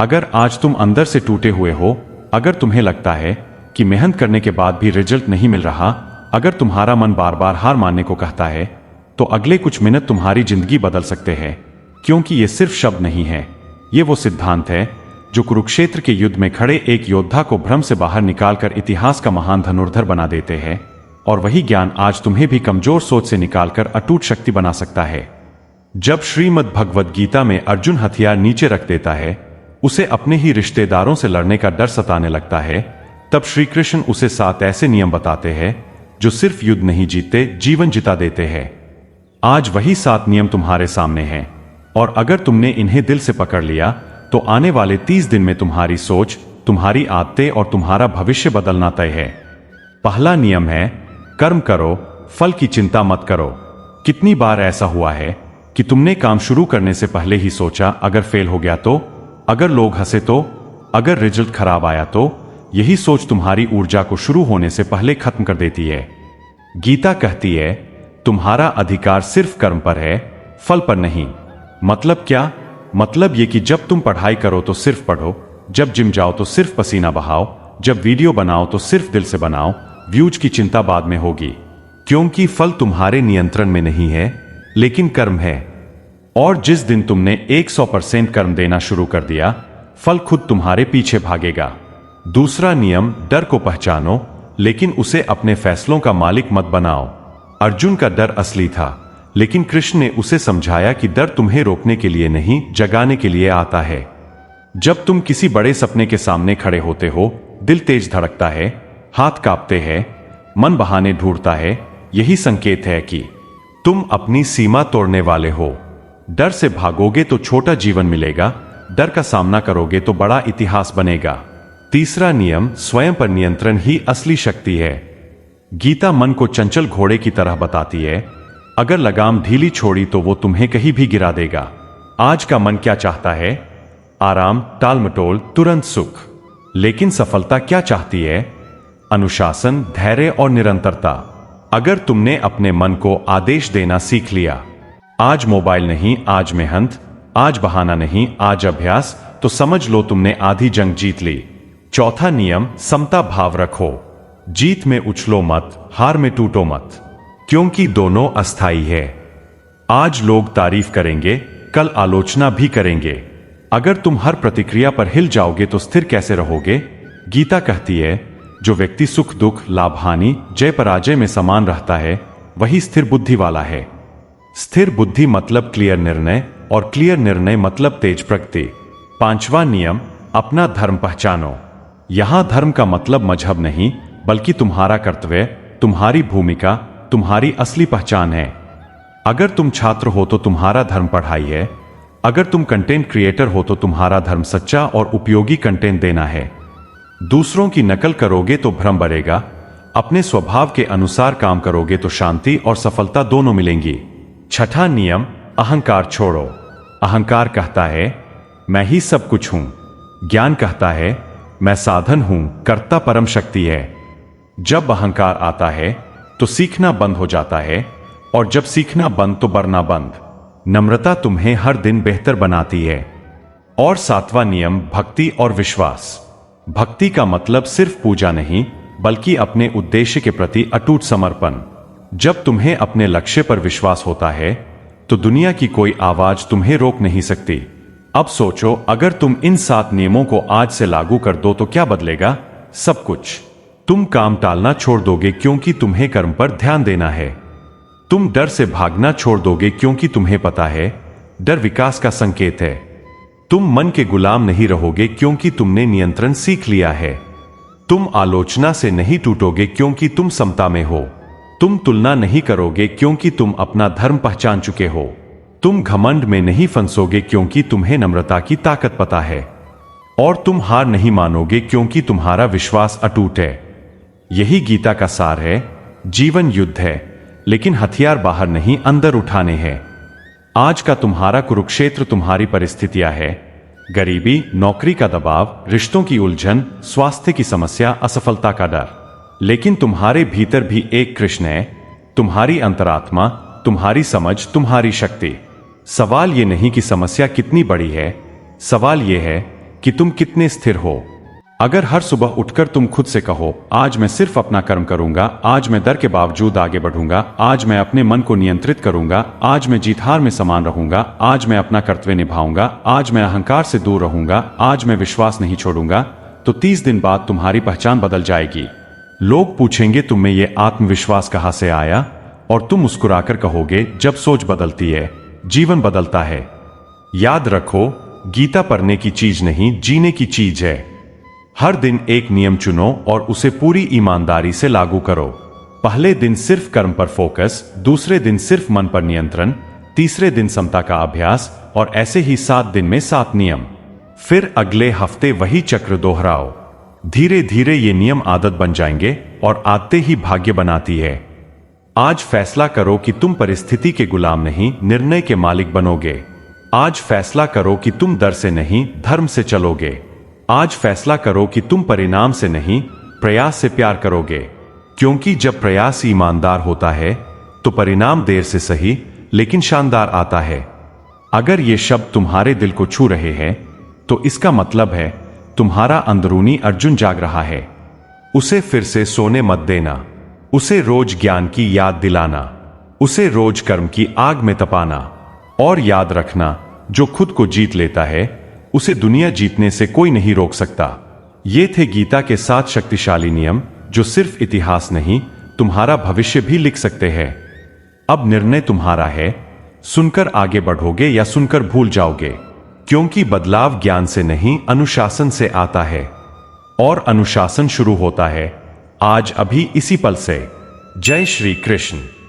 अगर आज तुम अंदर से टूटे हुए हो, अगर तुम्हें लगता है कि मेहनत करने के बाद भी रिजल्ट नहीं मिल रहा, अगर तुम्हारा मन बार बार हार मानने को कहता है, तो अगले कुछ मिनट तुम्हारी जिंदगी बदल सकते हैं। क्योंकि ये सिर्फ शब्द नहीं है, ये वो सिद्धांत है जो कुरुक्षेत्र के युद्ध में खड़े एक योद्धा को भ्रम से बाहर निकालकर इतिहास का महान धनुर्धर बना देते हैं। और वही ज्ञान आज तुम्हें भी कमजोर सोच से निकालकर अटूट शक्ति बना सकता है। जब श्रीमद् भगवद गीता में अर्जुन हथियार नीचे रख देता है, उसे अपने ही रिश्तेदारों से लड़ने का डर सताने लगता है, तब श्री कृष्ण उसे 7 ऐसे नियम बताते हैं जो सिर्फ युद्ध नहीं जीतते, जीवन जिता देते हैं। आज वही 7 नियम तुम्हारे सामने हैं, और अगर तुमने इन्हें दिल से पकड़ लिया तो आने वाले 30 दिन में तुम्हारी सोच, तुम्हारी आदतें और तुम्हारा भविष्य बदलना तय है। पहला नियम है, कर्म करो, फल की चिंता मत करो। कितनी बार ऐसा हुआ है कि तुमने काम शुरू करने से पहले ही सोचा, अगर फेल हो गया तो, अगर लोग हंसे तो, अगर रिजल्ट खराब आया तो? यही सोच तुम्हारी ऊर्जा को शुरू होने से पहले खत्म कर देती है। गीता कहती है, तुम्हारा अधिकार सिर्फ कर्म पर है, फल पर नहीं। मतलब क्या? मतलब ये कि जब तुम पढ़ाई करो तो सिर्फ पढ़ो, जब जिम जाओ तो सिर्फ पसीना बहाओ, जब वीडियो बनाओ तो सिर्फ दिल से बनाओ। व्यूज की चिंता बाद में होगी, क्योंकि फल तुम्हारे नियंत्रण में नहीं है, लेकिन कर्म है। और जिस दिन तुमने 100% कर्म देना शुरू कर दिया, फल खुद तुम्हारे पीछे भागेगा। दूसरा नियम, डर को पहचानो, लेकिन उसे अपने फैसलों का मालिक मत बनाओ। अर्जुन का डर असली था, लेकिन कृष्ण ने उसे समझाया कि डर तुम्हें रोकने के लिए नहीं, जगाने के लिए आता है। जब तुम किसी बड़े सपने के सामने खड़े होते हो, दिल तेज धड़कता है, हाथ कांपते हैं, मन बहाने ढूंढता है, यही संकेत है कि तुम अपनी सीमा तोड़ने वाले हो। डर से भागोगे तो छोटा जीवन मिलेगा, डर का सामना करोगे तो बड़ा इतिहास बनेगा। तीसरा नियम, स्वयं पर नियंत्रण ही असली शक्ति है। गीता मन को चंचल घोड़े की तरह बताती है, अगर लगाम ढीली छोड़ी तो वो तुम्हें कहीं भी गिरा देगा। आज का मन क्या चाहता है? आराम, टालमटोल, तुरंत सुख। लेकिन सफलता क्या चाहती है? अनुशासन, धैर्य और निरंतरता। अगर तुमने अपने मन को आदेश देना सीख लिया, आज मोबाइल नहीं, आज मेहनत, आज बहाना नहीं, आज अभ्यास, तो समझ लो तुमने आधी जंग जीत ली। चौथा नियम, समता भाव रखो। जीत में उछलो मत, हार में टूटो मत, क्योंकि दोनों अस्थाई है। आज लोग तारीफ करेंगे, कल आलोचना भी करेंगे। अगर तुम हर प्रतिक्रिया पर हिल जाओगे तो स्थिर कैसे रहोगे? गीता कहती है, जो व्यक्ति सुख दुख, लाभ हानि, जय पराजय में समान रहता है, वही स्थिर बुद्धि वाला है। स्थिर बुद्धि मतलब क्लियर निर्णय, और क्लियर निर्णय मतलब तेज प्रगति। पांचवा नियम, अपना धर्म पहचानो। यहां धर्म का मतलब मजहब नहीं, बल्कि तुम्हारा कर्तव्य, तुम्हारी भूमिका, तुम्हारी असली पहचान है। अगर तुम छात्र हो तो तुम्हारा धर्म पढ़ाई है, अगर तुम कंटेंट क्रिएटर हो तो तुम्हारा धर्म सच्चा और उपयोगी कंटेंट देना है। दूसरों की नकल करोगे तो भ्रम बढ़ेगा, अपने स्वभाव के अनुसार काम करोगे तो शांति और सफलता दोनों मिलेंगी। छठा नियम, अहंकार छोड़ो। अहंकार कहता है, मैं ही सब कुछ हूं। ज्ञान कहता है, मैं साधन हूं, कर्ता परम शक्ति है। जब अहंकार आता है तो सीखना बंद हो जाता है, और जब सीखना बंद तो बढ़ना बंद। नम्रता तुम्हें हर दिन बेहतर बनाती है। और सातवां नियम, भक्ति और विश्वास। भक्ति का मतलब सिर्फ पूजा नहीं, बल्कि अपने उद्देश्य के प्रति अटूट समर्पण। जब तुम्हें अपने लक्ष्य पर विश्वास होता है तो दुनिया की कोई आवाज तुम्हें रोक नहीं सकती। अब सोचो, अगर तुम इन 7 नियमों को आज से लागू कर दो तो क्या बदलेगा? सब कुछ। तुम काम टालना छोड़ दोगे क्योंकि तुम्हें कर्म पर ध्यान देना है। तुम डर से भागना छोड़ दोगे क्योंकि तुम्हें पता है डर विकास का संकेत है। तुम मन के गुलाम नहीं रहोगे क्योंकि तुमने नियंत्रण सीख लिया है। तुम आलोचना से नहीं टूटोगे क्योंकि तुम समता में हो। तुम तुलना नहीं करोगे क्योंकि तुम अपना धर्म पहचान चुके हो। तुम घमंड में नहीं फंसोगे क्योंकि तुम्हें नम्रता की ताकत पता है। और तुम हार नहीं मानोगे क्योंकि तुम्हारा विश्वास अटूट है। यही गीता का सार है। जीवन युद्ध है, लेकिन हथियार बाहर नहीं, अंदर उठाने हैं। आज का तुम्हारा कुरुक्षेत्र तुम्हारी परिस्थितियां है। गरीबी, नौकरी का दबाव, रिश्तों की उलझन, स्वास्थ्य की समस्या, असफलता का डर। लेकिन तुम्हारे भीतर भी एक कृष्ण है, तुम्हारी अंतरात्मा, तुम्हारी समझ, तुम्हारी शक्ति। सवाल ये नहीं कि समस्या कितनी बड़ी है, सवाल ये है कि तुम कितने स्थिर हो। अगर हर सुबह उठकर तुम खुद से कहो, आज मैं सिर्फ अपना कर्म करूंगा, आज मैं डर के बावजूद आगे बढ़ूंगा, आज मैं अपने मन को नियंत्रित करूंगा, आज मैं जीत हार में समान रहूंगा, आज मैं अपना कर्तव्य निभाऊंगा, आज मैं अहंकार से दूर रहूंगा, आज मैं विश्वास नहीं छोड़ूंगा, तो 30 दिन बाद तुम्हारी पहचान बदल जाएगी। लोग पूछेंगे तुम में ये आत्मविश्वास कहां से आया, और तुम मुस्कुराकर कहोगे, जब सोच बदलती है जीवन बदलता है। याद रखो, गीता पढ़ने की चीज नहीं, जीने की चीज है। हर दिन एक नियम चुनो और उसे पूरी ईमानदारी से लागू करो। पहले दिन सिर्फ कर्म पर फोकस, दूसरे दिन सिर्फ मन पर नियंत्रण, तीसरे दिन समता का अभ्यास, और ऐसे ही 7 दिन में 7 नियम। फिर अगले हफ्ते वही चक्र दोहराओ। धीरे धीरे ये नियम आदत बन जाएंगे और आदतें ही भाग्य बनाती है। आज फैसला करो कि तुम परिस्थिति के गुलाम नहीं, निर्णय के मालिक बनोगे। आज फैसला करो कि तुम डर से नहीं, धर्म से चलोगे। आज फैसला करो कि तुम परिणाम से नहीं, प्रयास से प्यार करोगे। क्योंकि जब प्रयास ईमानदार होता है तो परिणाम देर से सही लेकिन शानदार आता है। अगर ये शब्द तुम्हारे दिल को छू रहे हैं तो इसका मतलब है तुम्हारा अंदरूनी अर्जुन जाग रहा है। उसे फिर से सोने मत देना, उसे रोज ज्ञान की याद दिलाना, उसे रोज कर्म की आग में तपाना। और याद रखना, जो खुद को जीत लेता है उसे दुनिया जीतने से कोई नहीं रोक सकता। ये थे गीता के 7 शक्तिशाली नियम, जो सिर्फ इतिहास नहीं, तुम्हारा भविष्य भी लिख सकते हैं। अब निर्णय तुम्हारा है, सुनकर आगे बढ़ोगे या सुनकर भूल जाओगे। क्योंकि बदलाव ज्ञान से नहीं, अनुशासन से आता है। और अनुशासन शुरू होता है आज, अभी, इसी पल से। जय श्री कृष्ण।